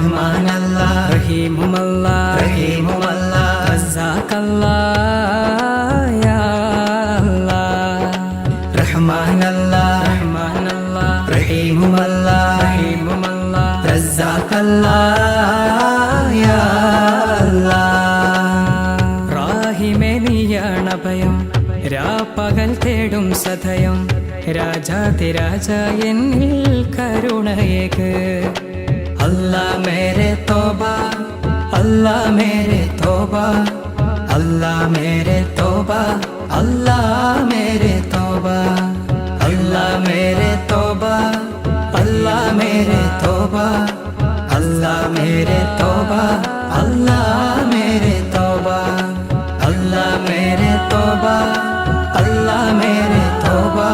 റഹ്മാൻ അല്ലാഹ് റഹീമും അല്ലാഹ് റഹീമും അല്ലാഹ് റസാഖ് അല്ലാഹ് യാ അല്ലാഹ് റഹ്മാൻ അല്ലാഹ് റഹ്മാൻ അല്ലാഹ് റഹീമും അല്ലാഹ് റഹീമും അല്ലാഹ് റസാഖ് അല്ലാഹ് യാ അല്ലാഹ് റാഹിമേ നീയാണഭയം രാപ്പകൽ തേടും സദയം രാജാതിരാജ എന്നിൽ കരുണയേക്ക് अल्लाह मेरे तौबा अल्लाह मेरे तौबा अल्लाह मेरे तौबा अल्लाह मेरे तौबा अल्लाह मेरे तौबा अल्लाह मेरे तौबा अल्लाह मेरे तौबा अल्लाह मेरे तौबा अल्लाह मेरे तौबा अल्लाह मेरे तौबा